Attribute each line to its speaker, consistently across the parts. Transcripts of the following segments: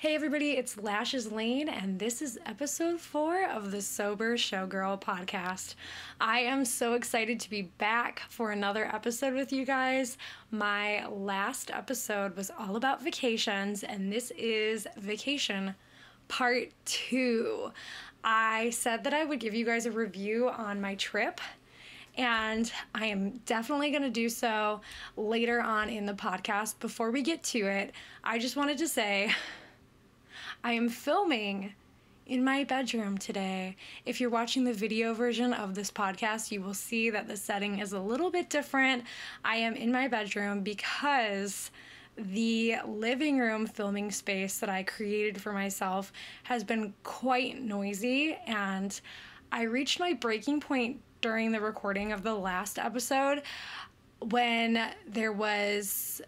Speaker 1: Hey everybody, it's Lashes Lane, and this is episode 4 of the Sober Showgirl podcast. I am so excited to be back for another episode with you guys. My last episode was all about vacations, and this is vacation part 2. I said that I would give you guys a review on my trip, and I am definitely going to do so later on in the podcast. Before we get to it, I just wanted to say I am filming in my bedroom today. If you're watching the video version of this podcast, you will see that the setting is a little bit different. I am in my bedroom because the living room filming space that I created for myself has been quite noisy, and I reached my breaking point during the recording of the last episode when there was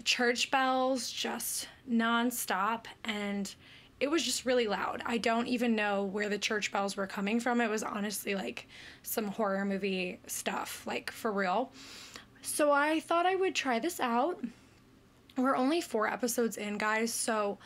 Speaker 1: church bells just nonstop, and it was just really loud. I don't even know where the church bells were coming from. It was honestly like some horror movie stuff, like for real. So I thought I would try this out. We're only 4 episodes in, guys, so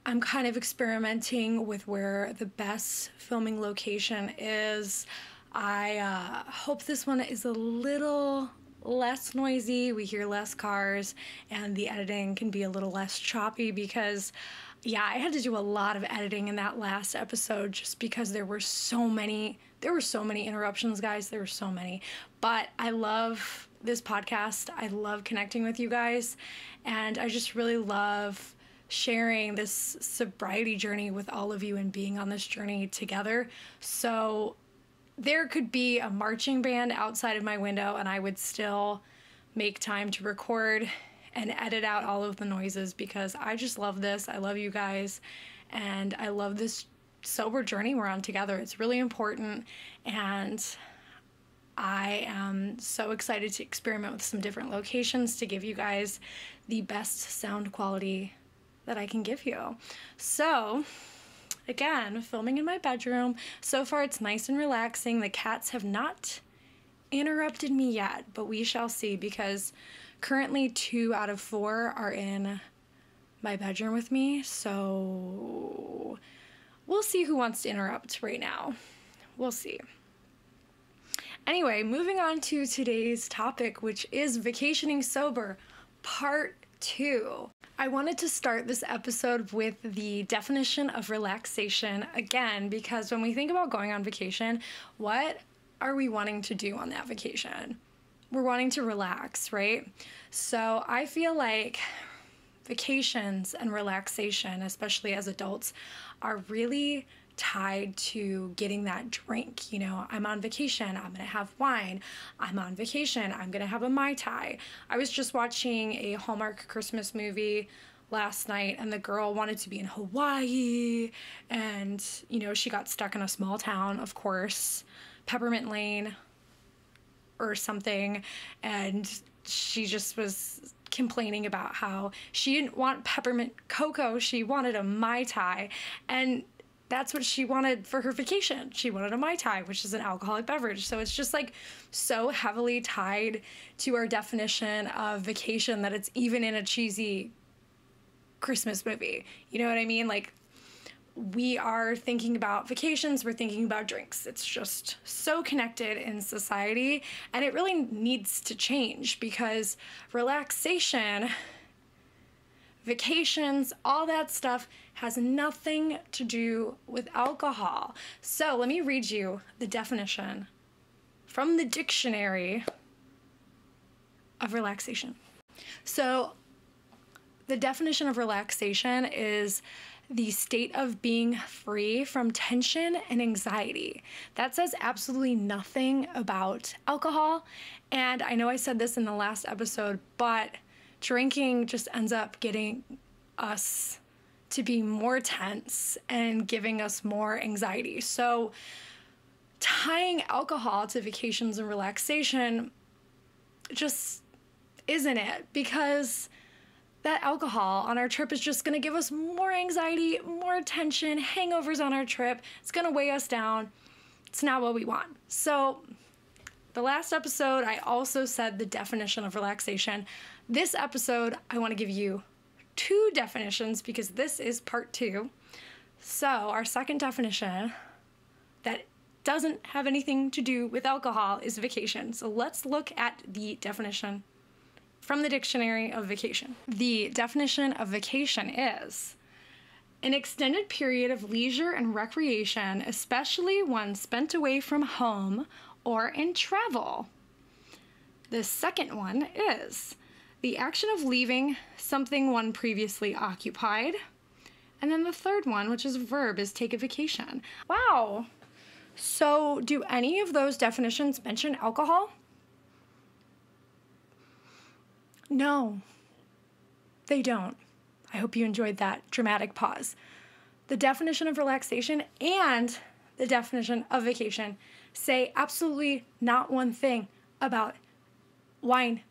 Speaker 1: I'm kind of experimenting with where the best filming location is. I hope this one is a little less noisy, we hear less cars, and the editing can be a little less choppy because, yeah, I had to do a lot of editing in that last episode just because there were so many interruptions, guys. There were so many. But I love this podcast. I love connecting with you guys, and I just really love sharing this sobriety journey with all of you and being on this journey together. So there could be a marching band outside of my window and I would still make time to record and edit out all of the noises because I just love this. I love you guys, and I love this sober journey we're on together. It's really important, and I am so excited to experiment with some different locations to give you guys the best sound quality that I can give you. So again, filming in my bedroom. So far, it's nice and relaxing. The cats have not interrupted me yet, but we shall see because currently 2 out of 4 are in my bedroom with me. So we'll see who wants to interrupt right now. We'll see. Anyway, moving on to today's topic, which is vacationing sober, part 2. I wanted to start this episode with the definition of relaxation again, because when we think about going on vacation, what are we wanting to do on that vacation? We're wanting to relax, right? So I feel like vacations and relaxation, especially as adults, are really tied to getting that drink. You know, I'm on vacation, I'm gonna have wine. I'm on vacation, I'm gonna have a Mai Tai. I was just watching a Hallmark Christmas movie last night, and the girl wanted to be in Hawaii, and you know, she got stuck in a small town, of course, Peppermint Lane or something, and she just was complaining about how she didn't want peppermint cocoa, she wanted a Mai Tai, and that's what she wanted for her vacation. She wanted a Mai Tai, which is an alcoholic beverage. So it's just like so heavily tied to our definition of vacation that it's even in a cheesy Christmas movie. You know what I mean? Like, we are thinking about vacations, we're thinking about drinks. It's just so connected in society, and it really needs to change because relaxation, vacations, all that stuff has nothing to do with alcohol. So let me read you the definition from the dictionary of relaxation. So the definition of relaxation is the state of being free from tension and anxiety. That says absolutely nothing about alcohol. And I know I said this in the last episode, but drinking just ends up getting us to be more tense and giving us more anxiety. So tying alcohol to vacations and relaxation just isn't it, because that alcohol on our trip is just gonna give us more anxiety, more tension, hangovers on our trip. It's gonna weigh us down. It's not what we want. So the last episode, I also said the definition of relaxation. This episode, I wanna give you two definitions because this is part 2. So our second definition that doesn't have anything to do with alcohol is vacation. So let's look at the definition from the dictionary of vacation. The definition of vacation is an extended period of leisure and recreation, especially one spent away from home or in travel. The second one is the action of leaving something one previously occupied. And then the third one, which is a verb, is take a vacation. Wow. So do any of those definitions mention alcohol? No, they don't. I hope you enjoyed that dramatic pause. The definition of relaxation and the definition of vacation say absolutely not one thing about wine,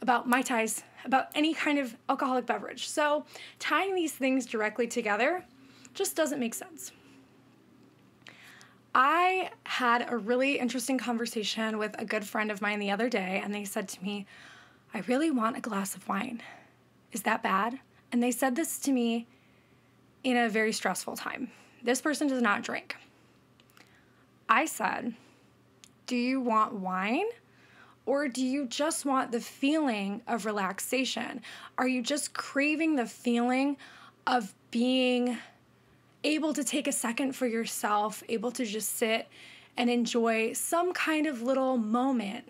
Speaker 1: about Mai Tais, about any kind of alcoholic beverage. So tying these things directly together just doesn't make sense. I had a really interesting conversation with a good friend of mine the other day, and they said to me, I really want a glass of wine. Is that bad? And they said this to me in a very stressful time. This person does not drink. I said, do you want wine? Or do you just want the feeling of relaxation? Are you just craving the feeling of being able to take a second for yourself, able to just sit and enjoy some kind of little moment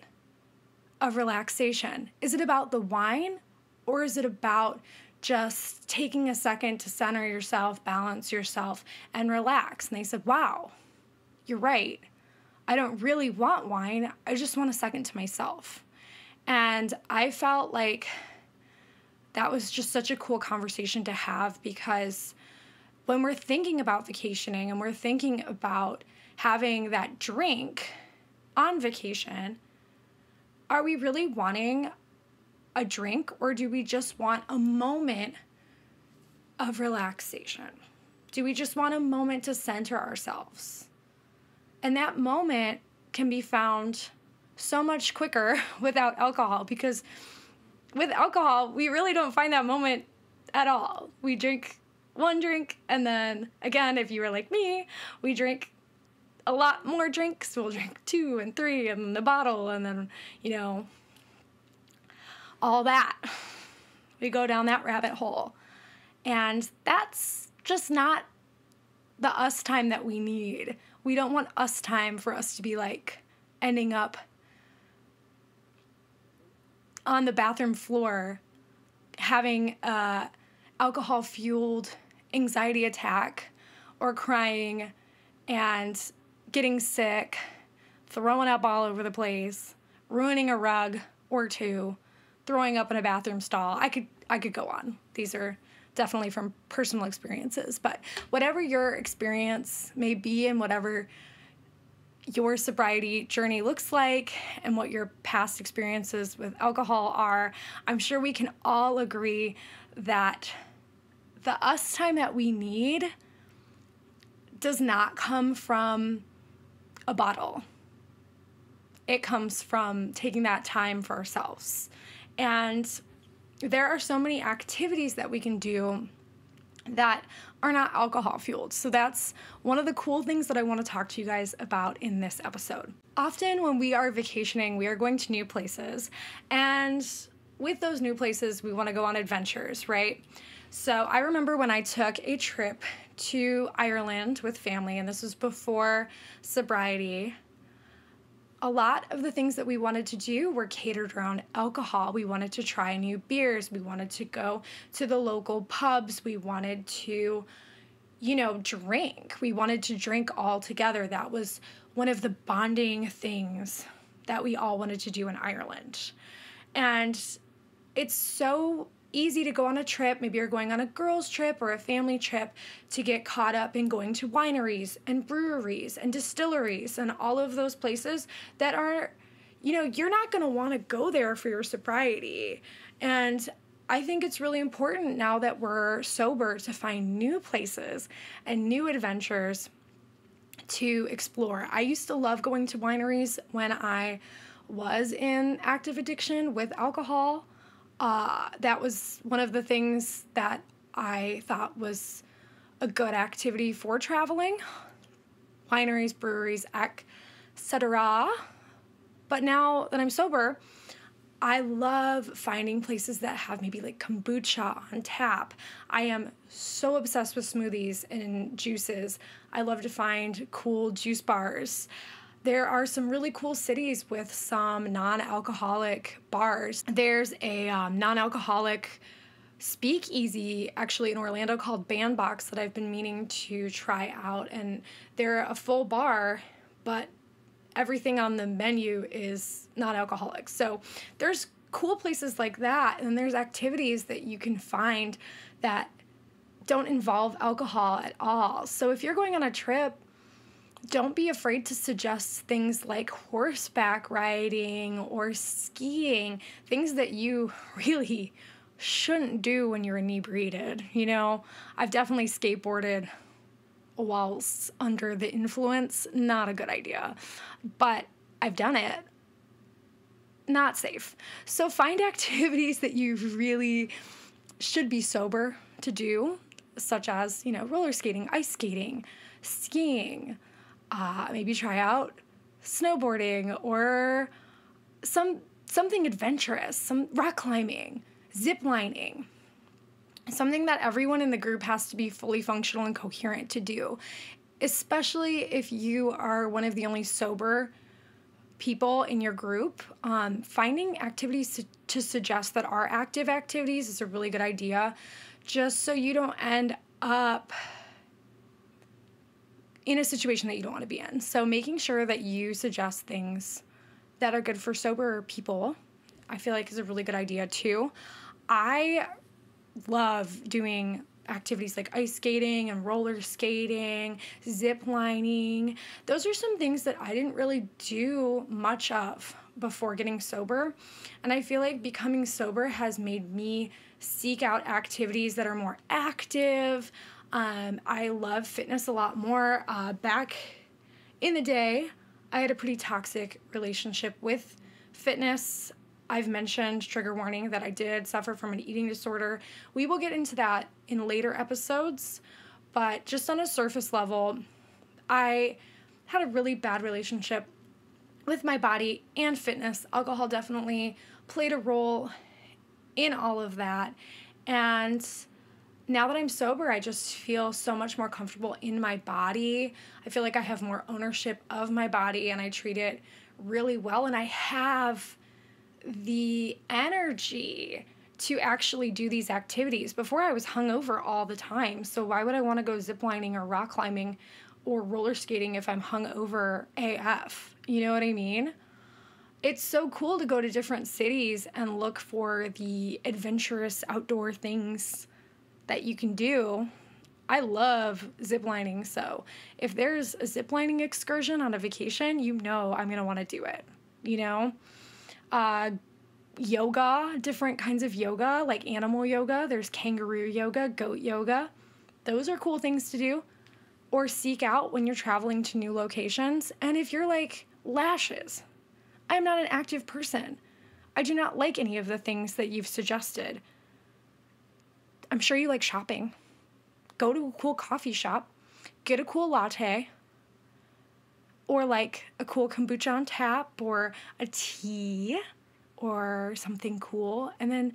Speaker 1: of relaxation? Is it about the wine, or is it about just taking a second to center yourself, balance yourself, and relax? And they said, wow, you're right. I don't really want wine. I just want a second to myself. And I felt like that was just such a cool conversation to have, because when we're thinking about vacationing and we're thinking about having that drink on vacation, are we really wanting a drink, or do we just want a moment of relaxation? Do we just want a moment to center ourselves? And that moment can be found so much quicker without alcohol, because with alcohol, we really don't find that moment at all. We drink one drink, and then again, if you were like me, we drink a lot more drinks. We'll drink 2 and 3 and the bottle, and then, all that. We go down that rabbit hole. And that's just not the us time that we need. We don't want us time for us to be like ending up on the bathroom floor having a alcohol-fueled anxiety attack, or crying and getting sick, throwing up all over the place, ruining a rug or 2, throwing up in a bathroom stall. I could go on. These are definitely from personal experiences, but whatever your experience may be and whatever your sobriety journey looks like and what your past experiences with alcohol are, I'm sure we can all agree that the us time that we need does not come from a bottle. It comes from taking that time for ourselves. And there are so many activities that we can do that are not alcohol fueled. So that's one of the cool things that I want to talk to you guys about in this episode. Often when we are vacationing, we are going to new places, and with those new places, we want to go on adventures, right? So I remember when I took a trip to Ireland with family, and this was before sobriety, a lot of the things that we wanted to do were catered around alcohol. We wanted to try new beers. We wanted to go to the local pubs. We wanted to, drink. We wanted to drink all together. That was one of the bonding things that we all wanted to do in Ireland. And it's so easy to go on a trip. Maybe you're going on a girls' trip or a family trip to get caught up in going to wineries and breweries and distilleries and all of those places that are, you're not going to want to go there for your sobriety. And I think it's really important now that we're sober to find new places and new adventures to explore. I used to love going to wineries when I was in active addiction with alcohol. That was one of the things that I thought was a good activity for traveling. Wineries, breweries, etc. But now that I'm sober, I love finding places that have maybe like kombucha on tap. I am so obsessed with smoothies and juices. I love to find cool juice bars. There are some really cool cities with some non-alcoholic bars. There's a non-alcoholic speakeasy actually in Orlando called Bandbox that I've been meaning to try out, and they're a full bar, but everything on the menu is not alcoholic. So there's cool places like that, and there's activities that you can find that don't involve alcohol at all. So if you're going on a trip, don't be afraid to suggest things like horseback riding or skiing, things that you really shouldn't do when you're inebriated. You know, I've definitely skateboarded whilst under the influence. Not a good idea, but I've done it. Not safe. So find activities that you really should be sober to do, such as, you know, roller skating, ice skating, skiing, maybe try out snowboarding or something adventurous, some rock climbing, zip lining, something that everyone in the group has to be fully functional and coherent to do, especially if you are one of the only sober people in your group. Finding activities to suggest that are active activities is a really good idea, just so you don't end up in a situation that you don't want to be in. So making sure that you suggest things that are good for sober people, I feel like is a really good idea too. I love doing activities like ice skating and roller skating, zip lining. Those are some things that I didn't really do much of before getting sober. And I feel like becoming sober has made me seek out activities that are more active. I love fitness a lot more. Back in the day, I had a pretty toxic relationship with fitness. I've mentioned, trigger warning, that I did suffer from an eating disorder. We will get into that in later episodes, but just on a surface level, I had a really bad relationship with my body and fitness. Alcohol definitely played a role in all of that. And now that I'm sober, I just feel so much more comfortable in my body. I feel like I have more ownership of my body and I treat it really well. And I have the energy to actually do these activities. Before, I was hungover all the time. So why would I want to go ziplining or rock climbing or roller skating if I'm hungover AF? You know what I mean? It's so cool to go to different cities and look for the adventurous outdoor things that you can do. I love ziplining, so if there's a ziplining excursion on a vacation, you know I'm going to want to do it, you know? Yoga, different kinds of yoga, like animal yoga. There's kangaroo yoga, goat yoga. Those are cool things to do or seek out when you're traveling to new locations. And if you're like, lashes, I'm not an active person. I do not like any of the things that you've suggested. I'm sure you like shopping. Go to a cool coffee shop, get a cool latte, or like a cool kombucha on tap, or a tea, or something cool, and then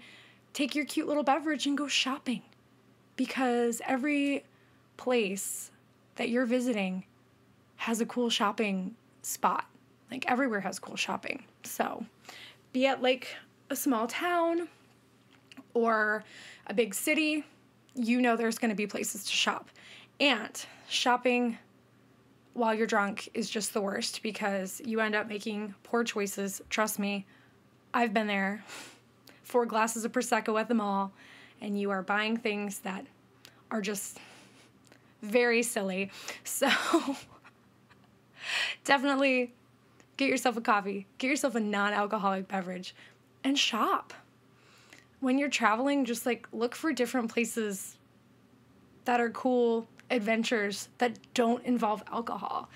Speaker 1: take your cute little beverage and go shopping. Because every place that you're visiting has a cool shopping spot. Like everywhere has cool shopping. So be it like a small town or a big city, you know there's going to be places to shop. And shopping while you're drunk is just the worst because you end up making poor choices. Trust me, I've been there. 4 glasses of Prosecco at the mall, and you are buying things that are just very silly. So definitely get yourself a coffee, get yourself a non-alcoholic beverage, and shop. When you're traveling, just like look for different places that are cool adventures that don't involve alcohol.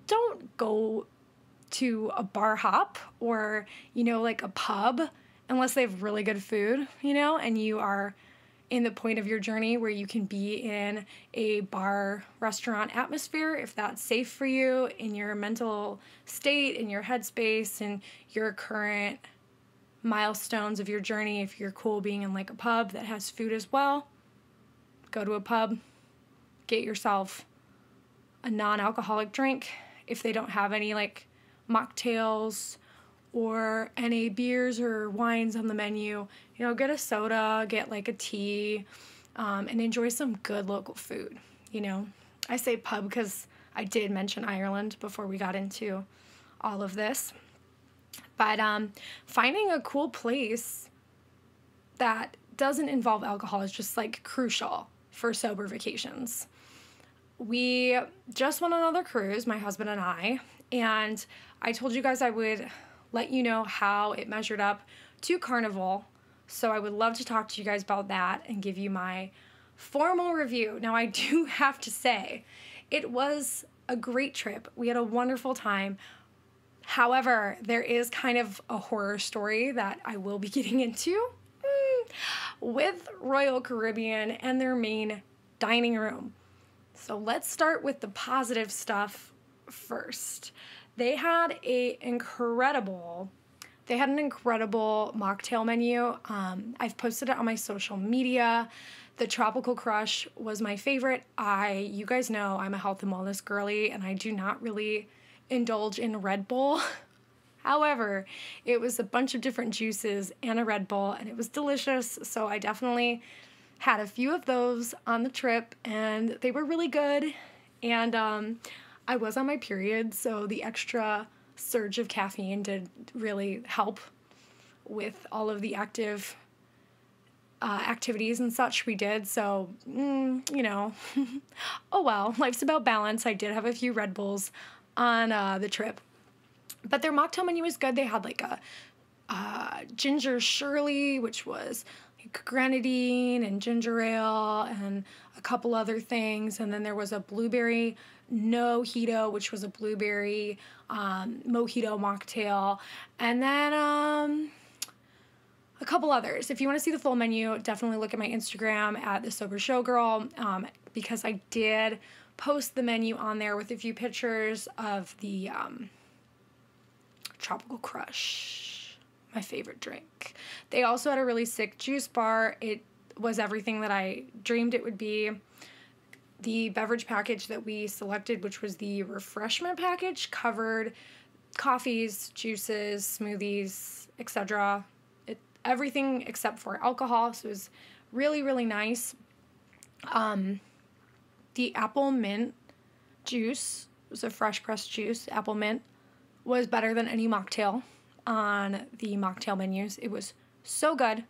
Speaker 1: Don't go to a bar hop or, you know, like a pub unless they have really good food, you know, and you are in the point of your journey where you can be in a bar restaurant atmosphere, if that's safe for you in your mental state, in your headspace, and your current milestones of your journey. If you're cool being in like a pub that has food as well, go to a pub, get yourself a non-alcoholic drink. If they don't have any like mocktails or any beers or wines on the menu, you know, get a soda, get like a tea, and enjoy some good local food, you know. I say pub because I did mention Ireland before we got into all of this. But finding a cool place that doesn't involve alcohol is just like crucial for sober vacations. We just went on another cruise, my husband and I told you guys I would let you know how it measured up to Carnival. So I would love to talk to you guys about that and give you my formal review. Now, I do have to say, it was a great trip. We had a wonderful time. However, there is kind of a horror story that I will be getting into with Royal Caribbean and their main dining room. So let's start with the positive stuff first. They had an incredible mocktail menu. I've posted it on my social media. The Tropical Crush was my favorite. You guys know I'm a health and wellness girly, and I do not really indulge in Red Bull. However, it was a bunch of different juices and a Red Bull, and it was delicious. So I definitely had a few of those on the trip, and they were really good. And I was on my period, so the extra surge of caffeine did really help with all of the activities and such we did. So, you know, oh well, life's about balance. I did have a few Red Bulls on the trip. But their mocktail menu was good. They had like a ginger Shirley, which was like grenadine and ginger ale and a couple other things. And then there was a blueberry no-hito, which was a blueberry mojito mocktail. And then a couple others. If you want to see the full menu, definitely look at my Instagram at the Sober Showgirl, because I did post the menu on there with a few pictures of the Tropical Crush, my favorite drink. They also had a really sick juice bar. It was everything that I dreamed it would be. The beverage package that we selected, which was the refreshment package, covered coffees, juices, smoothies, etc. Everything except for alcohol, so it was really, really nice. The apple mint juice, it was a fresh pressed juice, apple mint, was better than any mocktail on the mocktail menus. It was so good.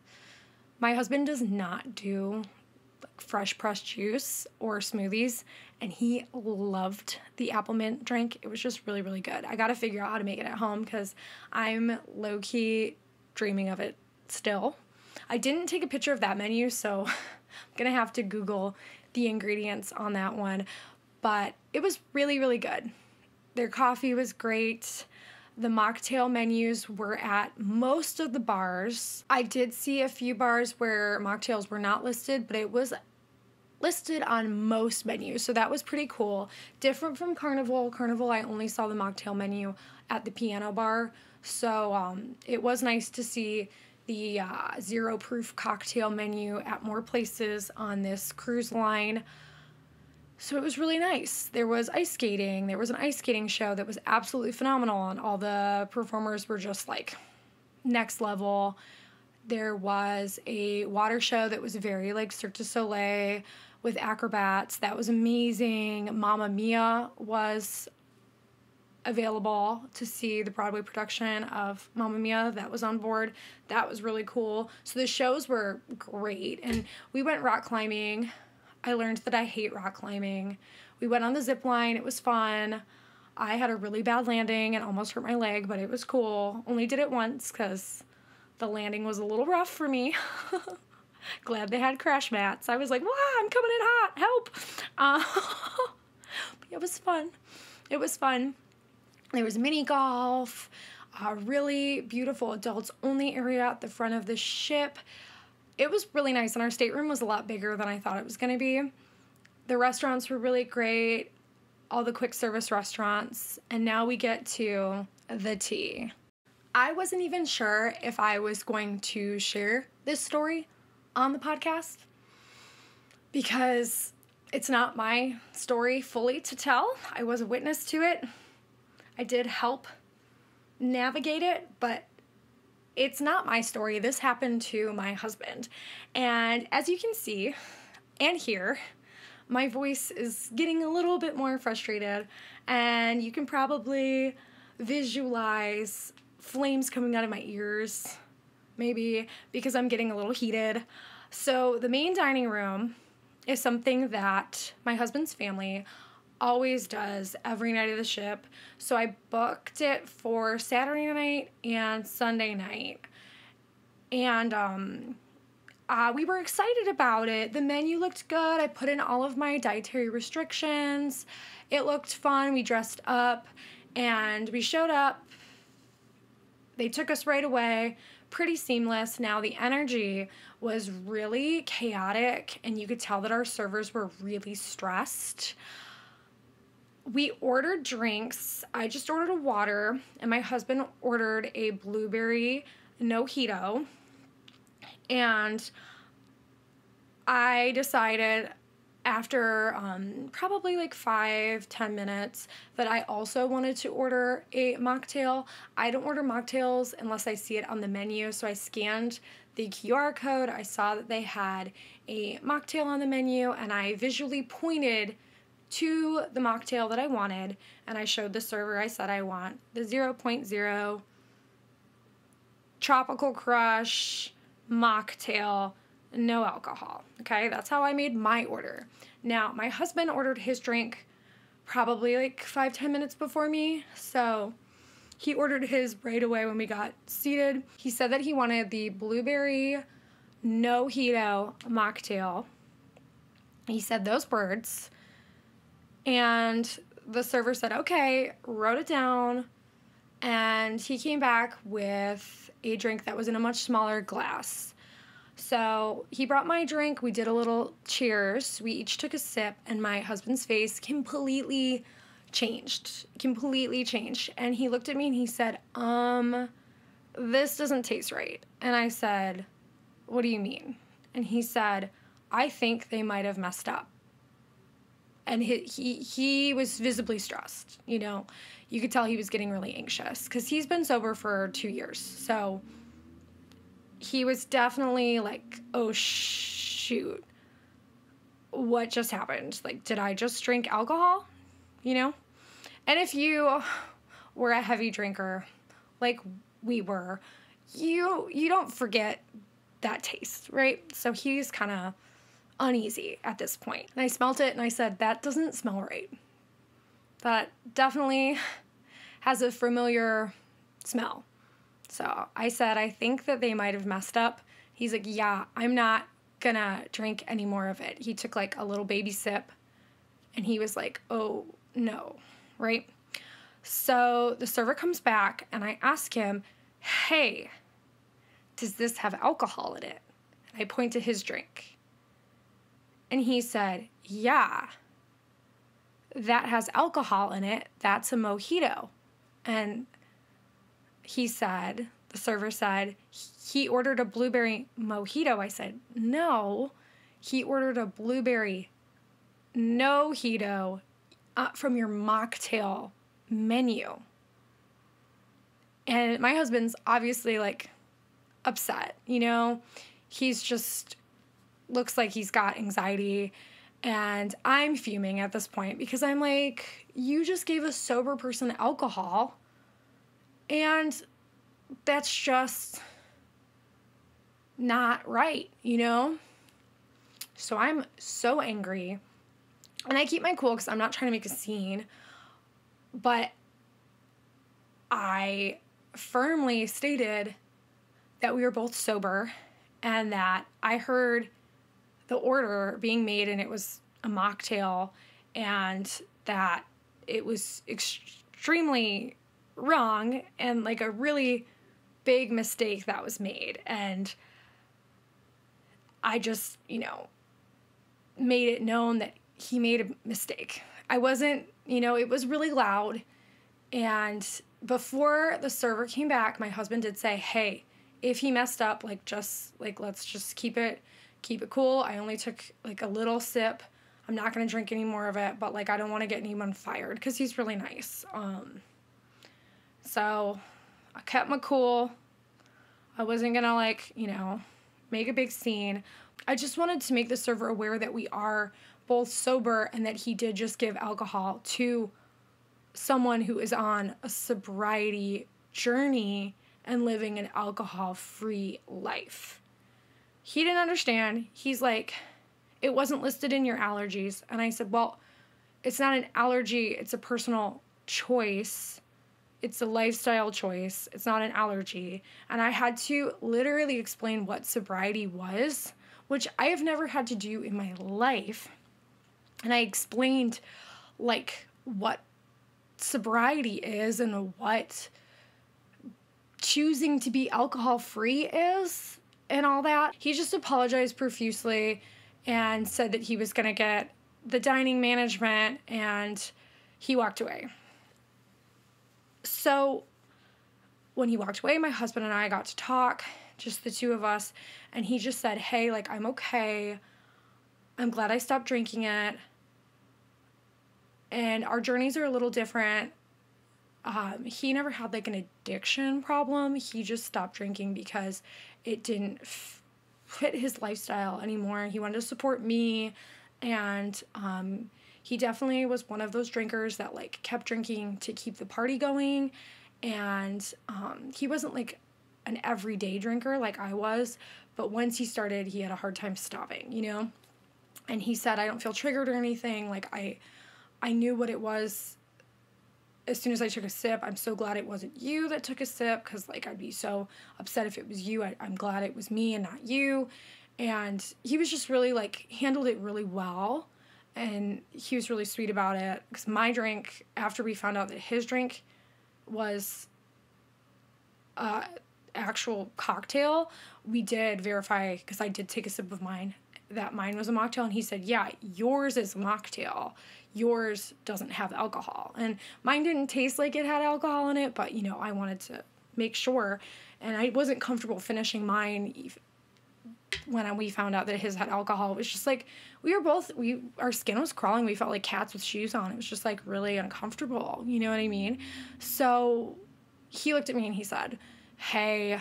Speaker 1: My husband does not do like fresh pressed juice or smoothies, and he loved the apple mint drink. It was just really, really good. I gotta figure out how to make it at home because I'm low-key dreaming of it still. I didn't take a picture of that menu, so I'm gonna have to Google the ingredients on that one, but it was really, really good. Their coffee was great. The mocktail menus were at most of the bars. I did see a few bars where mocktails were not listed, but it was listed on most menus, so that was pretty cool. Different from Carnival. Carnival, I only saw the mocktail menu at the piano bar, so it was nice to see the zero proof cocktail menu at more places on this cruise line. So it was really nice. There was ice skating. There was an ice skating show that was absolutely phenomenal, and all the performers were just like next level. There was a water show that was very like Cirque du Soleil with acrobats. That was amazing. Mamma Mia was available to see, the Broadway production of Mamma Mia that was on board. That was really cool. So the shows were great, and we went rock climbing. I learned that I hate rock climbing. We went on the zip line. It was fun. I had a really bad landing and almost hurt my leg, but it was cool. Only did it once because the landing was a little rough for me. Glad they had crash mats. I was like, wow, I'm coming in hot. Help. But it was fun. It was fun. There was mini golf. a really beautiful adults only area at the front of the ship. It was really nice, and our stateroom was a lot bigger than I thought it was going to be. The restaurants were really great, all the quick service restaurants, and now we get to the tea. I wasn't even sure if I was going to share this story on the podcast because it's not my story fully to tell. I was a witness to it. I did help navigate it, but it's not my story. This happened to my husband. And as you can see and hear, my voice is getting a little bit more frustrated, and you can probably visualize flames coming out of my ears, maybe because I'm getting a little heated. So the main dining room is something that my husband's family always does every night of the ship. So I booked it for Saturday night and Sunday night. And we were excited about it. The menu looked good. I put in all of my dietary restrictions. It looked fun. We dressed up and we showed up. They took us right away. Pretty seamless. Now the energy was really chaotic, and you could tell that our servers were really stressed. We ordered drinks. I just ordered a water, and my husband ordered a blueberry mojito. And I decided after probably like 5-10 minutes that I also wanted to order a mocktail. I don't order mocktails unless I see it on the menu, so I scanned the QR code. I saw that they had a mocktail on the menu, and I visually pointed to the mocktail that I wanted, and I showed the server. I said I want the 0.0 Tropical Crush mocktail, no alcohol. Okay, that's how I made my order. Now, my husband ordered his drink probably like 5-10 minutes before me, so he ordered his right away when we got seated. He said that he wanted the blueberry mojito mocktail. He said those words, and the server said, okay, wrote it down, and he came back with a drink that was in a much smaller glass. So he brought my drink, we did a little cheers, we each took a sip, and my husband's face completely changed, and he looked at me and he said, this doesn't taste right. And I said, what do you mean? And he said, I think they might have messed up. And he was visibly stressed, you know. You could tell he was getting really anxious because he's been sober for 2 years. So he was definitely like, oh, shoot, what just happened? Like, did I just drink alcohol? You know? And if you were a heavy drinker like we were, you don't forget that taste, right? So he's kind of uneasy at this point. And I smelt it and I said, that doesn't smell right. That definitely has a familiar smell. So I said, I think that they might have messed up. He's like, yeah, I'm not gonna drink any more of it. He took like a little baby sip and he was like, oh no, right? So the server comes back and I ask him, hey, does this have alcohol in it? And I point to his drink. And he said, yeah, that has alcohol in it. That's a mojito. And he said, the server said, he ordered a blueberry mojito. I said, no, he ordered a blueberry mojito from your mocktail menu. And my husband's obviously like upset, you know, he's just looks like he's got anxiety, and I'm fuming at this point because I'm like, you just gave a sober person alcohol, and that's just not right, you know? So I'm so angry, and I keep my cool because I'm not trying to make a scene, but I firmly stated that we were both sober and that I heard the order being made and it was a mocktail, and that it was extremely wrong and like a really big mistake that was made. And I just, made it known that he made a mistake. I wasn't, it was really loud. And before the server came back, my husband did say, hey, if he messed up, let's just keep it cool. I only took like a little sip. I'm not going to drink any more of it, but like, I don't want to get anyone fired because he's really nice. So I kept my cool. I wasn't going to make a big scene. I just wanted to make the server aware that we are both sober and that he did just give alcohol to someone who is on a sobriety journey and living an alcohol-free life. He didn't understand. He's like, it wasn't listed in your allergies. And I said, well, it's not an allergy. It's a personal choice. It's a lifestyle choice. It's not an allergy. And I had to literally explain what sobriety was, which I have never had to do in my life. And I explained like what sobriety is and what choosing to be alcohol-free is and all that. He just apologized profusely and said that he was going to get the dining management, and he walked away. So when he walked away, my husband and I got to talk, just the two of us, and he just said, hey, like, I'm okay. I'm glad I stopped drinking it. And our journeys are a little different. He never had like an addiction problem. He just stopped drinking because it didn't fit his lifestyle anymore. He wanted to support me, and he definitely was one of those drinkers that like kept drinking to keep the party going. And he wasn't like an everyday drinker like I was, but once he started, he had a hard time stopping, And he said, I don't feel triggered or anything. Like I knew what it was as soon as I took a sip. I'm so glad it wasn't you that took a sip, because like I'd be so upset if it was you. I'm glad it was me and not you. And he was just really like handled it really well, and he was really sweet about it. Because my drink, after we found out that his drink was actual cocktail, we did verify, because I did take a sip of mine, that mine was a mocktail, and he said, yeah, yours is a mocktail. Yours doesn't have alcohol. And mine didn't taste like it had alcohol in it, but, I wanted to make sure, and I wasn't comfortable finishing mine when we found out that his had alcohol. It was just like, our skin was crawling. We felt like cats with shoes on. It was just like really uncomfortable. You know what I mean? So he looked at me and he said, hey,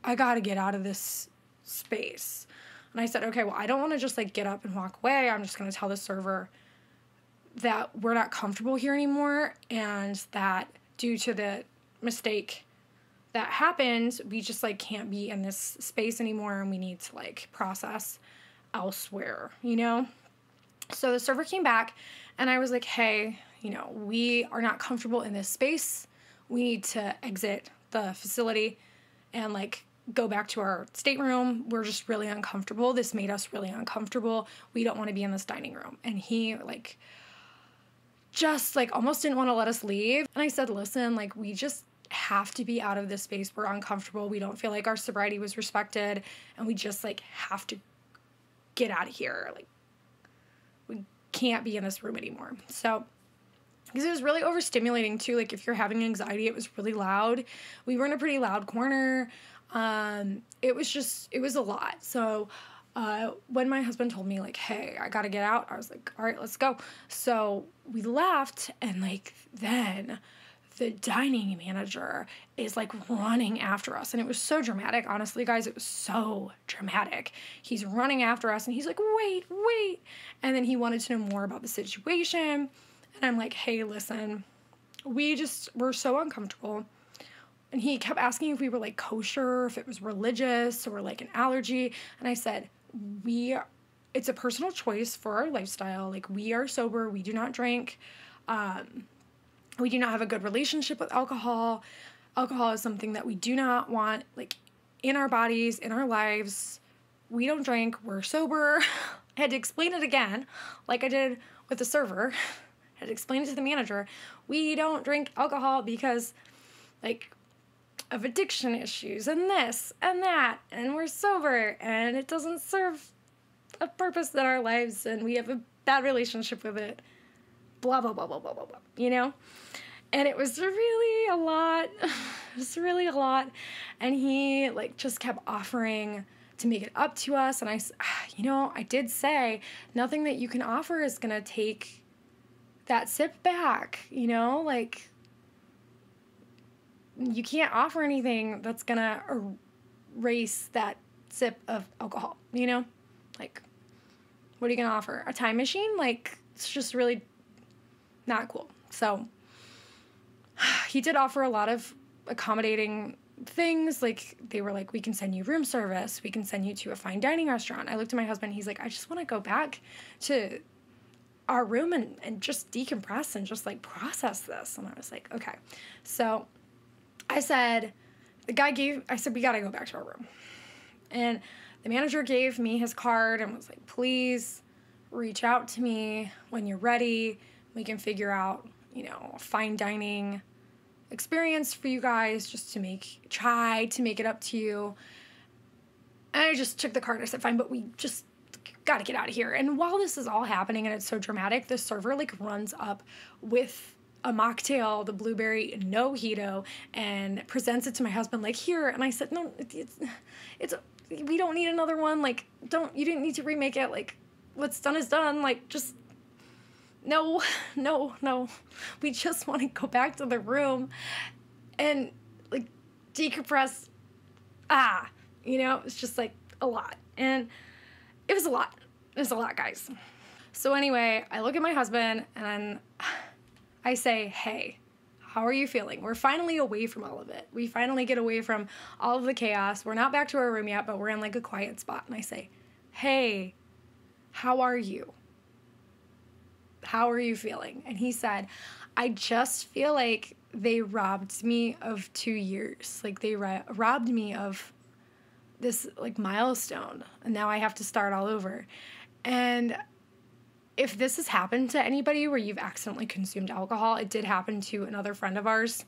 Speaker 1: I got to get out of this space. And I said, okay, well, I don't want to just like get up and walk away. I'm just going to tell the server that we're not comfortable here anymore, and that due to the mistake that happened, we just like can't be in this space anymore, and we need to like process elsewhere, So the server came back, and I was like, hey, we are not comfortable in this space. We need to exit the facility and like go back to our stateroom. We're just really uncomfortable. This made us really uncomfortable. We don't want to be in this dining room. And he like just like almost didn't want to let us leave. And I said, listen, like we just have to be out of this space. We're uncomfortable. We don't feel like our sobriety was respected, and we just like have to get out of here. Like we can't be in this room anymore. So because it was really overstimulating too. Like if you're having anxiety, it was really loud. We were in a pretty loud corner. It was a lot. So when my husband told me like, hey, I gotta get out, I was like, all right, let's go. So we left, and like then the dining manager is like running after us, and it was so dramatic. Honestly, guys, it was so dramatic. He's running after us, and he's like, wait, and then he wanted to know more about the situation, and I'm like, hey, listen, we're so uncomfortable. And he kept asking if we were like kosher, if it was religious or like an allergy. And I said, it's a personal choice for our lifestyle. Like we are sober. We do not drink. We do not have a good relationship with alcohol. Alcohol is something that we do not want like in our bodies, in our lives. We don't drink. We're sober. I had to explain it again, like I did with the server. had explained it to the manager. We don't drink alcohol because, like, of addiction issues and this and that, and we're sober, and it doesn't serve a purpose in our lives, and we have a bad relationship with it. Blah, blah, blah, blah, blah, blah, blah, you know? And it was really a lot. It was really a lot. And he, like, just kept offering to make it up to us. And I did say, nothing that you can offer is going to take that sip back, you know? Like, you can't offer anything that's going to erase that sip of alcohol, you know? Like, what are you going to offer? A time machine? Like, it's just really not cool. So he did offer a lot of accommodating things. Like, they were like, we can send you room service. We can send you to a fine dining restaurant. I looked at my husband. He's like, I just want to go back to our room and just decompress and just, like, process this. And I was like, okay. So I said, we got to go back to our room. And the manager gave me his card and was like, please reach out to me when you're ready. We can figure out, a fine dining experience for you guys just to try to make it up to you. And I just took the card. I said, fine, but we just got to get out of here. And while this is all happening and it's so dramatic, the server, like, runs up with a mocktail, the blueberry no-hito, and presents it to my husband, like, here. And I said, no, we don't need another one. Like, you didn't need to remake it. Like, what's done is done. Like, just, no. We just want to go back to the room and, like, decompress. It's just, like, a lot. And it was a lot. It was a lot, guys. So anyway, I look at my husband and I say, hey, how are you feeling? We're finally away from all of it. We finally get away from all of the chaos. We're not back to our room yet, but we're in, like, a quiet spot. And I say, hey, how are you? How are you feeling? And he said, I just feel like they robbed me of 2 years. Like, they robbed me of this, like, milestone. And now I have to start all over. And if this has happened to anybody where you've accidentally consumed alcohol, it did happen to another friend of ours.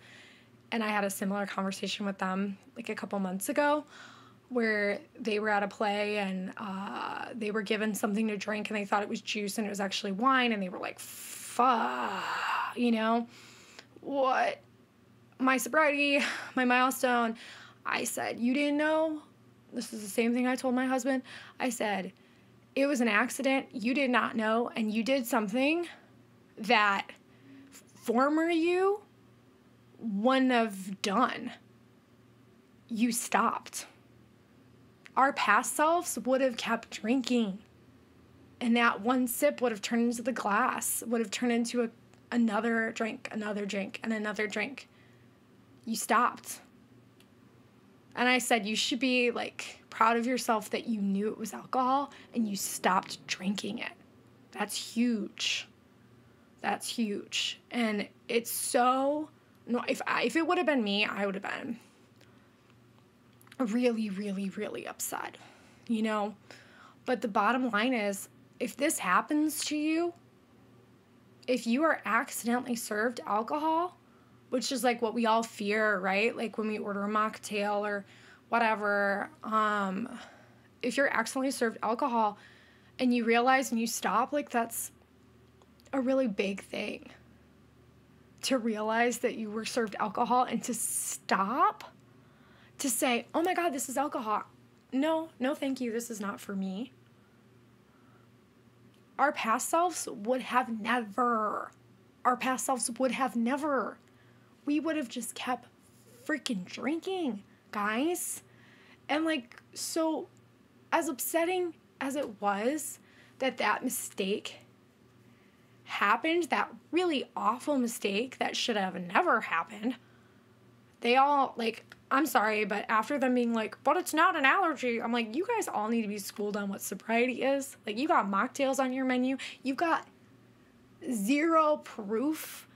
Speaker 1: And I had a similar conversation with them, like, a couple months ago, where they were at a play and they were given something to drink and they thought it was juice and it was actually wine, and they were like, fuck, what? My sobriety, my milestone. I said, you didn't know? This is the same thing I told my husband. I said, it was an accident. You did not know, and you did something that former you wouldn't have done. You stopped. Our past selves would have kept drinking, and that one sip would have turned into the glass, would have turned into another drink, and another drink. You stopped. And I said, you should be, like, proud of yourself that you knew it was alcohol and you stopped drinking it. That's huge. That's huge. And it's so, no, if it would have been me, I would have been really, really, really upset, But the bottom line is, if this happens to you, if you are accidentally served alcohol, which is, like, what we all fear, right? Like, when we order a mocktail or whatever, if you're accidentally served alcohol and you realize and you stop, like, that's a really big thing. To realize that you were served alcohol and to stop, to say, oh my God, this is alcohol. No, thank you. This is not for me. Our past selves would have never. We would have just kept freaking drinking, guys. And, like, so as upsetting as it was that mistake happened, that really awful mistake that should have never happened, they all, like, I'm sorry, but after them being like, but it's not an allergy, I'm like, you guys all need to be schooled on what sobriety is. Like, you got mocktails on your menu. You've got 0 proof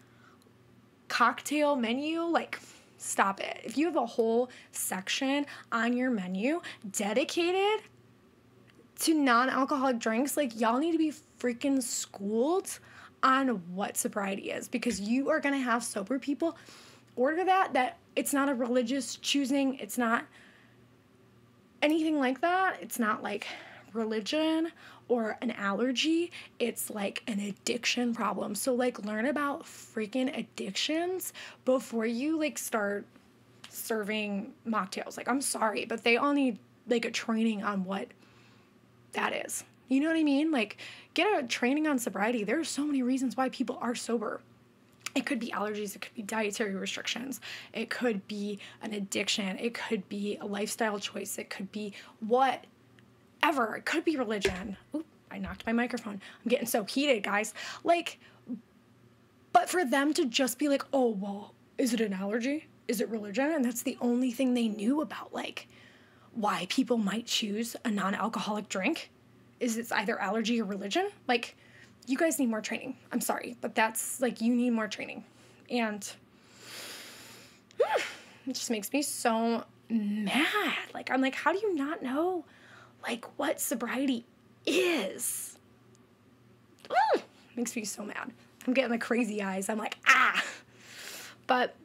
Speaker 1: cocktail menu. Like, stop it. If you have a whole section on your menu dedicated to non-alcoholic drinks, like, y'all need to be freaking schooled on what sobriety is, because you are going to have sober people order that it's not a religious choosing. It's not anything like that. It's not like religion or an allergy. It's like an addiction problem. So like learn about freaking addictions before you like start serving mocktails. Like, I'm sorry, but they all need like a training on what that is. You know what I mean? Like, get a training on sobriety. There are so many reasons why people are sober. It could be allergies. It could be dietary restrictions. It could be an addiction. It could be a lifestyle choice. It could be whatever. It could be religion. Oop, I knocked my microphone. I'm getting so heated, guys. Like, but for them to just be like, oh, well, is it an allergy? Is it religion? And that's the only thing they knew about, like, why people might choose a non-alcoholic drink, is it's either allergy or religion. Like, you guys need more training. I'm sorry, but that's, like, you need more training. And it just makes me so mad. Like, I'm like, how do you not know, like, what sobriety is? Makes me so mad. I'm getting the crazy eyes. I'm like, ah. But,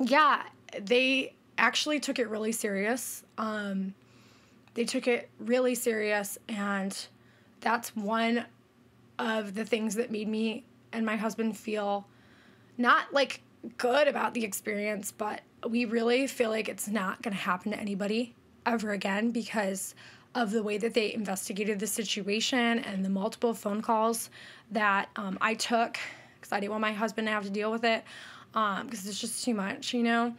Speaker 1: yeah, they actually took it really serious. They took it really serious, and that's one of the things that made me and my husband feel not, like, good about the experience, but we really feel like it's not going to happen to anybody ever again because of the way that they investigated the situation and the multiple phone calls that I took, because I didn't want my husband to have to deal with it, because it's just too much, you know?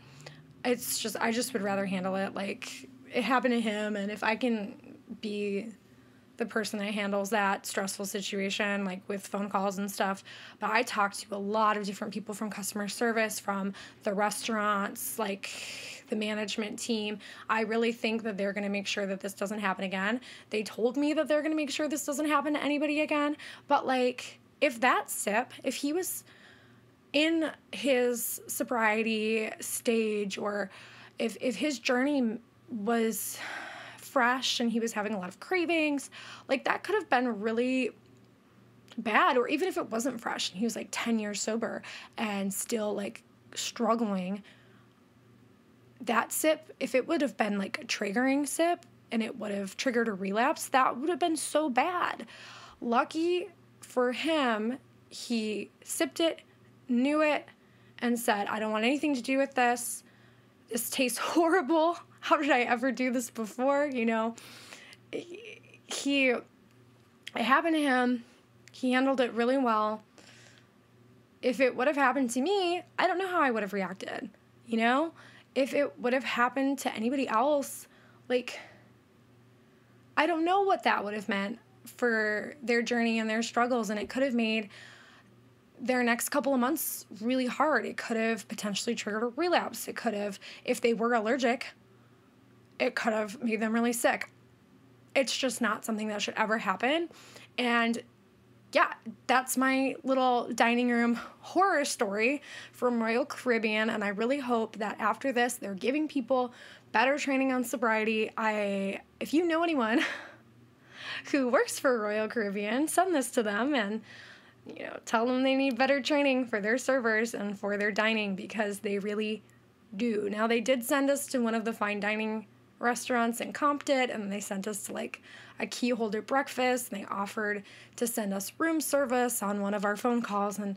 Speaker 1: It's just, I just would rather handle it like it happened to him, and if I can be the person that handles that stressful situation, like with phone calls and stuff. But I talked to a lot of different people from customer service, from the restaurants, like the management team. I really think that they're going to make sure that this doesn't happen again. They told me that they're going to make sure this doesn't happen to anybody again. But like, if that sip, if he was in his sobriety stage, or if his journey was fresh and he was having a lot of cravings, like that could have been really bad. Or even if it wasn't fresh and he was like 10 years sober and still like struggling, that sip, if it would have been like a triggering sip and it would have triggered a relapse, that would have been so bad. Lucky for him, he sipped it, knew it, and said, I don't want anything to do with this. This tastes horrible. How did I ever do this before? You know, it happened to him. He handled it really well. If it would have happened to me, I don't know how I would have reacted, you know? If it would have happened to anybody else, like, I don't know what that would have meant for their journey and their struggles, and it could have made their next couple of months really hard. It could have potentially triggered a relapse. It could have, if they were allergic, it could have made them really sick. It's just not something that should ever happen. And yeah, that's my little dining room horror story from Royal Caribbean. And I really hope that after this, they're giving people better training on sobriety. If you know anyone who works for Royal Caribbean, send this to them and, you know, tell them they need better training for their servers and for their dining, because they really do. Now, they did send us to one of the fine dining restaurants in Compton, and they sent us to like a key holder breakfast, and they offered to send us room service on one of our phone calls. And,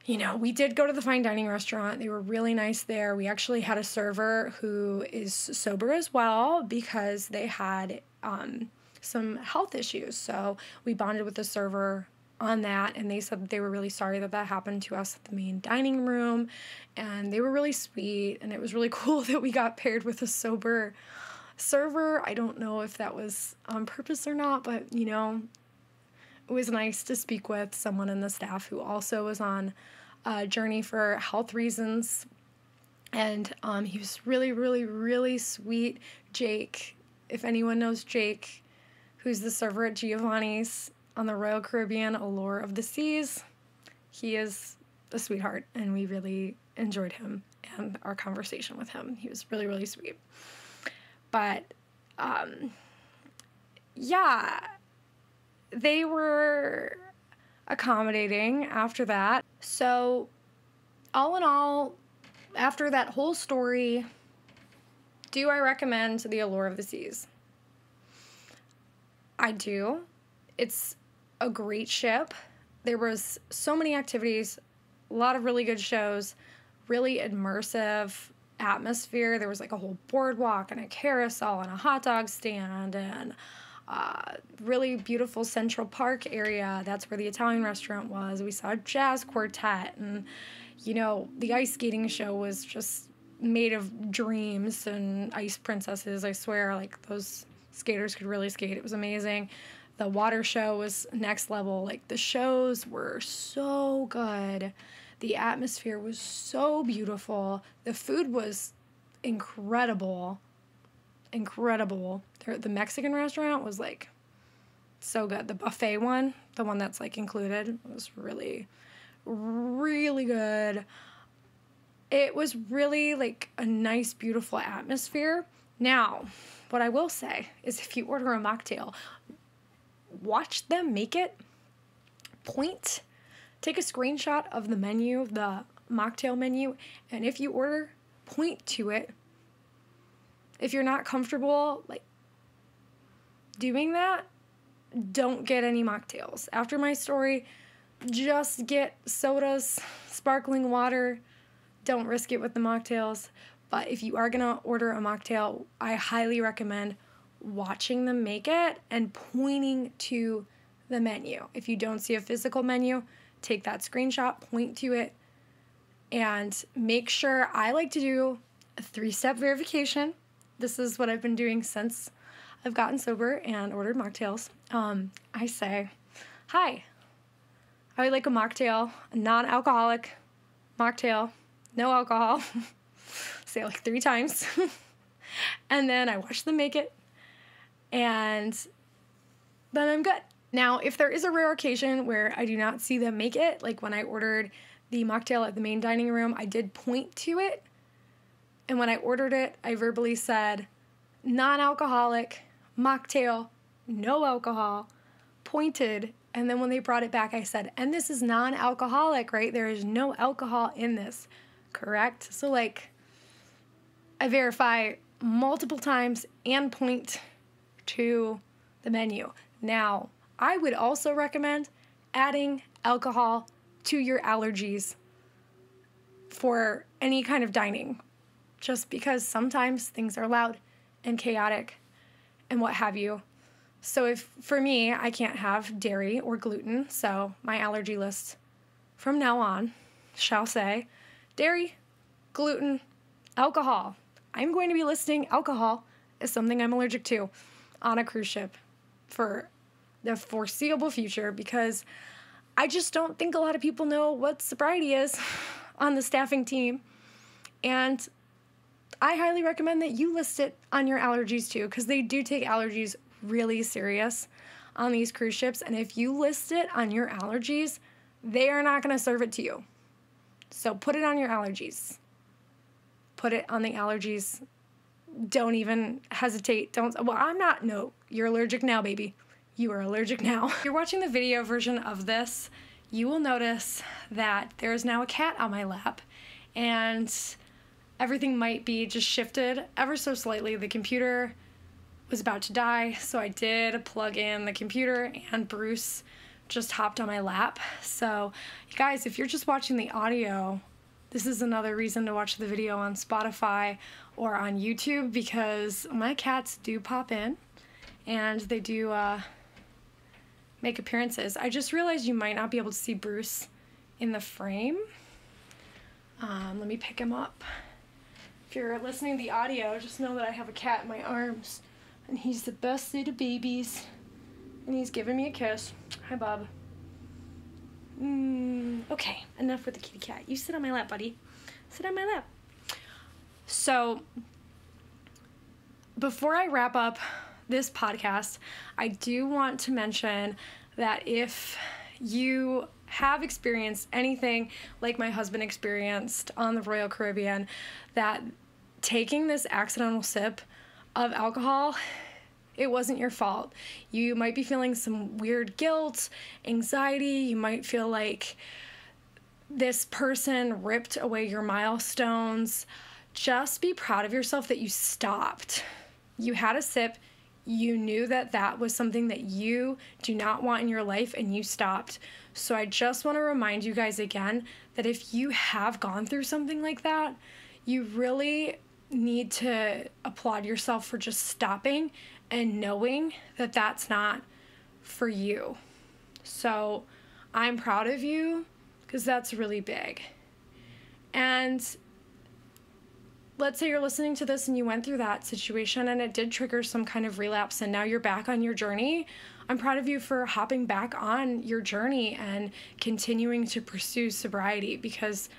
Speaker 1: you know, we did go to the fine dining restaurant. They were really nice there. We actually had a server who is sober as well, because they had some health issues. So we bonded with the server on that, and they said that they were really sorry that that happened to us at the main dining room, and they were really sweet, and it was really cool that we got paired with a sober server. I don't know if that was on purpose or not, but, you know, it was nice to speak with someone in the staff who also was on a journey for health reasons, and he was really, really, really sweet. Jake, if anyone knows Jake, who's the server at Giovanni's on the Royal Caribbean Allure of the Seas, he is a sweetheart, and we really enjoyed him and our conversation with him. He was really, really sweet. But, yeah, they were accommodating after that. So all in all, after that whole story, do I recommend the Allure of the Seas? I do. It's a great ship. There was so many activities, a lot of really good shows, really immersive atmosphere. There was like a whole boardwalk and a carousel and a hot dog stand and really beautiful Central Park area. That's where the Italian restaurant was. We saw a jazz quartet, and the ice skating show was just made of dreams and ice princesses. I swear, like, those skaters could really skate. It was amazing. The water show was next level. Like, the shows were so good. The atmosphere was so beautiful. The food was incredible. The Mexican restaurant was, like, so good. The buffet one, the one that's, like, included, was really, really good. It was really, like, a nice, beautiful atmosphere. Now, what I will say is if you order a mocktail, watch them make it, take a screenshot of the menu, the mocktail menu, and if you order, point to it. If you're not comfortable, like, doing that, don't get any mocktails. After my story, just get sodas, sparkling water. Don't risk it with the mocktails. But if you are gonna order a mocktail, I highly recommend watching them make it and pointing to the menu. If you don't see a physical menu, take that screenshot, point to it, and make sure. I like to do a 3-step verification. This is what I've been doing since I've gotten sober and ordered mocktails. I say, hi, I would like a mocktail, a non-alcoholic mocktail, no alcohol. Say it like 3 times. And then I watch them make it, and then I'm good. Now, if there is a rare occasion where I do not see them make it, like when I ordered the mocktail at the main dining room, I did point to it, and when I ordered it, I verbally said, non-alcoholic, mocktail, no alcohol, pointed, and then when they brought it back, I said, and this is non-alcoholic, right? There is no alcohol in this, correct? So, like, I verify multiple times and point to the menu. Now, I would also recommend adding alcohol to your allergies for any kind of dining, just because sometimes things are loud and chaotic and what have you. So if, for me, I can't have dairy or gluten, so my allergy list from now on shall say dairy, gluten, alcohol. I'm going to be listing alcohol as something I'm allergic to on a cruise ship for the foreseeable future, because I just don't think a lot of people know what sobriety is on the staffing team. And I highly recommend that you list it on your allergies too, because they do take allergies really serious on these cruise ships. And if you list it on your allergies, they are not going to serve it to you. So put it on your allergies. Put it on the allergies. Don't even hesitate. No, you're allergic now, baby. You are allergic now. If you're watching the video version of this, you will notice that there is now a cat on my lap, and everything might be just shifted ever so slightly. The computer was about to die, so I did plug in the computer, and Bruce just hopped on my lap. So, you guys, if you're just watching the audio, this is another reason to watch the video on Spotify or on YouTube, because my cats do pop in, and they do make appearances. I just realized you might not be able to see Bruce in the frame. Let me pick him up. If you're listening to the audio, just know that I have a cat in my arms, and he's the best of babies, and he's giving me a kiss. Hi, Bob. Okay, enough with the kitty cat. You sit on my lap, buddy. Sit on my lap. So, before I wrap up this podcast, I do want to mention that if you have experienced anything like my husband experienced on the Royal Caribbean, that taking this accidental sip of alcohol It wasn't your fault. You might be feeling some weird guilt, anxiety. You might feel like this person ripped away your milestones. Just be proud of yourself that you stopped. You had a sip. You knew that that was something that you do not want in your life, and you stopped. So I just want to remind you guys again that if you have gone through something like that, you really need to applaud yourself for just stopping and knowing that that's not for you. So I'm proud of you because that's really big. And let's say you're listening to this and you went through that situation and it did trigger some kind of relapse and now you're back on your journey. I'm proud of you for hopping back on your journey and continuing to pursue sobriety because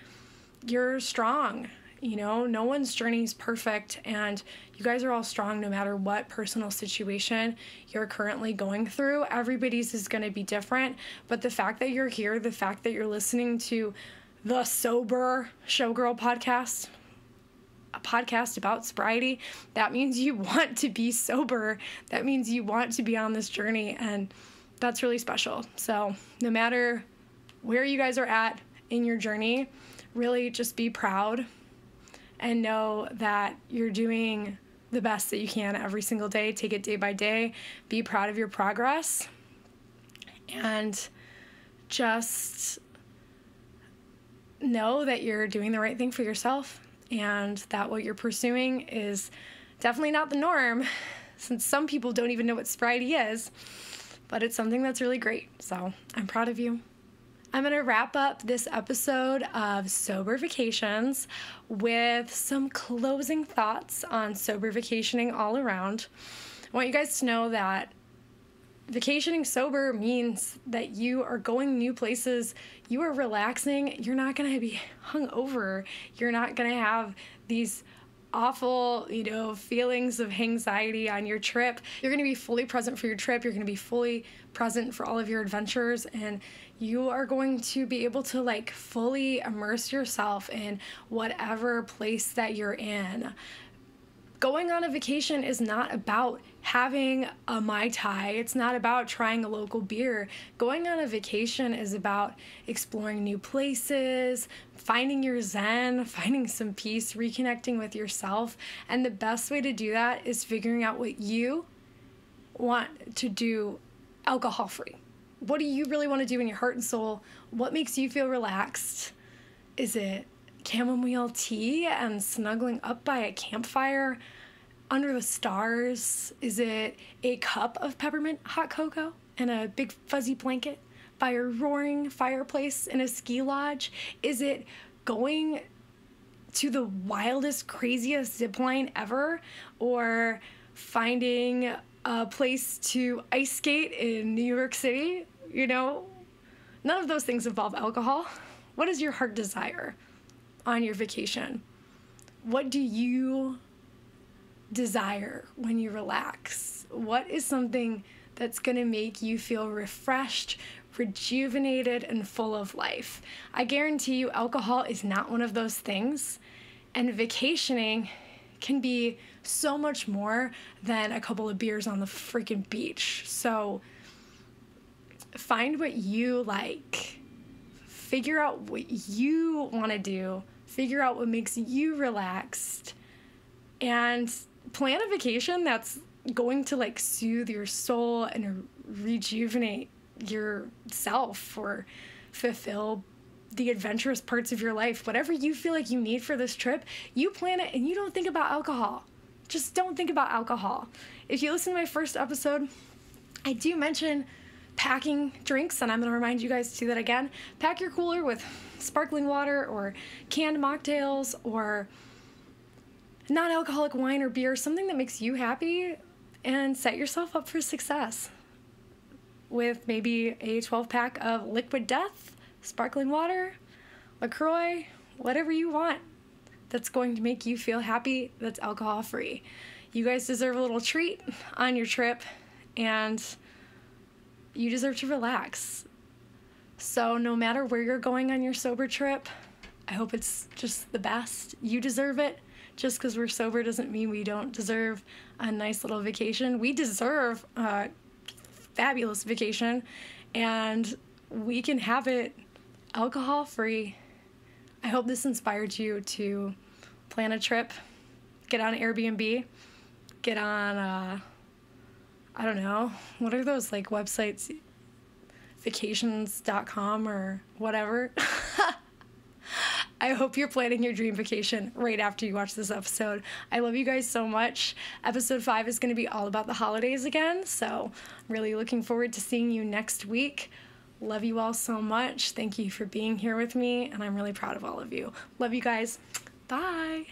Speaker 1: you're strong. You know, no one's journey is perfect, and you guys are all strong no matter what personal situation you're currently going through. Everybody's is going to be different, but the fact that you're here, the fact that you're listening to the Sober Showgirl podcast, a podcast about sobriety, that means you want to be sober. That means you want to be on this journey, and that's really special. So no matter where you guys are at in your journey, really just be proud and know that you're doing the best that you can every single day. Take it day by day. Be proud of your progress. And just know that you're doing the right thing for yourself and that what you're pursuing is definitely not the norm, since some people don't even know what sobriety is, but it's something that's really great. So I'm proud of you. I'm going to wrap up this episode of Sober Vacations with some closing thoughts on sober vacationing all around. I want you guys to know that vacationing sober means that you are going new places, you are relaxing, you're not going to be hungover, you're not going to have these awful, feelings of anxiety on your trip. You're going to be fully present for your trip. You're going to be fully present for all of your adventures, and you are going to be able to fully immerse yourself in whatever place that you're in. Going on a vacation is not about having a Mai Tai. It's not about trying a local beer. Going on a vacation is about exploring new places, finding your zen, finding some peace, reconnecting with yourself. And the best way to do that is figuring out what you want to do alcohol-free. What do you really want to do in your heart and soul? What makes you feel relaxed? Is it chamomile tea and snuggling up by a campfire under the stars? Is it a cup of peppermint hot cocoa and a big fuzzy blanket by a roaring fireplace in a ski lodge? Is it going to the wildest, craziest zip line ever, or finding a place to ice skate in New York City? None of those things involve alcohol. What is your heart desire on your vacation? What do you desire when you relax? What is something that's going to make you feel refreshed, rejuvenated, and full of life? I guarantee you alcohol is not one of those things, and vacationing can be so much more than a couple of beers on the freaking beach. So find what you like. Figure out what you want to do. Figure out what makes you relaxed. And plan a vacation that's going to soothe your soul and rejuvenate yourself or fulfill the adventurous parts of your life. Whatever you feel like you need for this trip, you plan it and you don't think about alcohol. Just don't think about alcohol. If you listen to my first episode, I do mention packing drinks, and I'm going to remind you guys to do that again. Pack your cooler with sparkling water or canned mocktails or non-alcoholic wine or beer, something that makes you happy, and set yourself up for success with maybe a 12-pack of Liquid Death, sparkling water, LaCroix, whatever you want that's going to make you feel happy, that's alcohol-free. You guys deserve a little treat on your trip, and you deserve to relax. So no matter where you're going on your sober trip, I hope it's just the best. You deserve it. Just because we're sober doesn't mean we don't deserve a nice little vacation. We deserve a fabulous vacation, and we can have it alcohol-free. I hope this inspired you to plan a trip, get on Airbnb, get on, I don't know, what are those like websites, vacations.com or whatever. I hope you're planning your dream vacation right after you watch this episode. I love you guys so much. Episode 5 is going to be all about the holidays again, so I'm really looking forward to seeing you next week. Love you all so much. Thank you for being here with me, and I'm really proud of all of you. Love you guys. Bye.